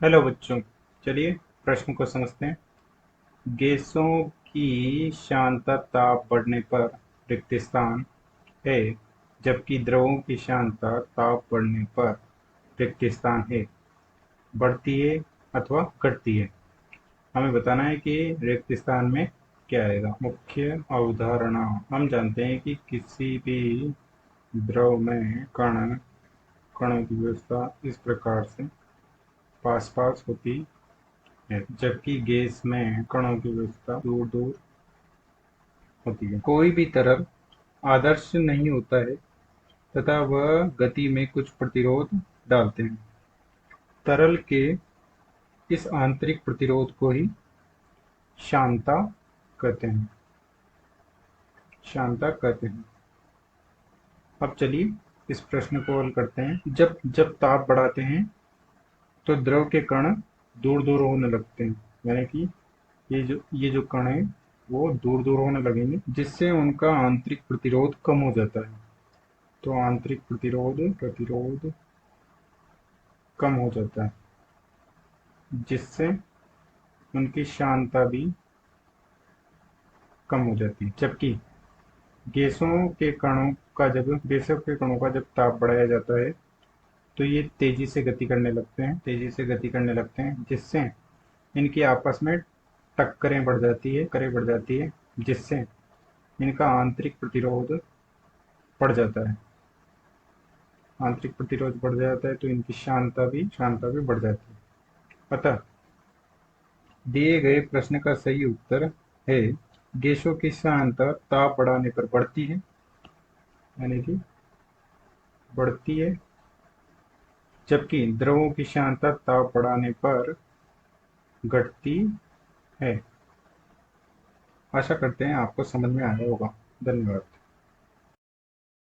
Hello बच्चों। चलिए प्रश्न को समझते हैं। गैसों की शांता ताप बढ़ने पर रिक्त स्थान है, जबकि द्रवों की शांता ताप बढ़ने पर रिक्त स्थान है। बढ़ती है अथवा घटती है। हमें बताना है कि रिक्त स्थान में क्या आएगा। मुख्य अवधारणा। हम जानते हैं कि किसी भी द्रव में कणों की व्यवस्था इस प्रकार से पास पास होती है, जबकि गैस में कणों की व्यवस्था दूर दूर होती है। कोई भी तरल आदर्श नहीं होता है तथा वह गति में कुछ प्रतिरोध डालते हैं। तरल के इस आंतरिक प्रतिरोध को ही शांता कहते हैं। शांता कहते हैं। अब चलिए इस प्रश्न को हल करते हैं। जब जब ताप बढ़ाते हैं तो द्रव के कण दूर दूर होने लगते हैं, यानी कि ये जो कण है वो दूर दूर होने लगेंगे, जिससे उनका आंतरिक प्रतिरोध कम हो जाता है। तो आंतरिक प्रतिरोध प्रतिरोध कम हो जाता है, जिससे उनकी शांता भी कम हो जाती है। जबकि गैसों के कणों का जब ताप बढ़ाया जाता है तो ये तेजी से गति करने लगते हैं, जिससे इनकी आपस में टक्करें बढ़ जाती है, जिससे इनका आंतरिक प्रतिरोध बढ़ जाता है। आंतरिक प्रतिरोध बढ़ जाता है तो इनकी शांता भी बढ़ जाती है। अतः दिए गए प्रश्न का सही उत्तर है, गैसों की सांद्रता ताप बढ़ाने पर बढ़ती है, यानी कि बढ़ती है, जबकि द्रवों की सांद्रता ताप बढ़ाने पर घटती है। आशा करते हैं आपको समझ में आया होगा। धन्यवाद।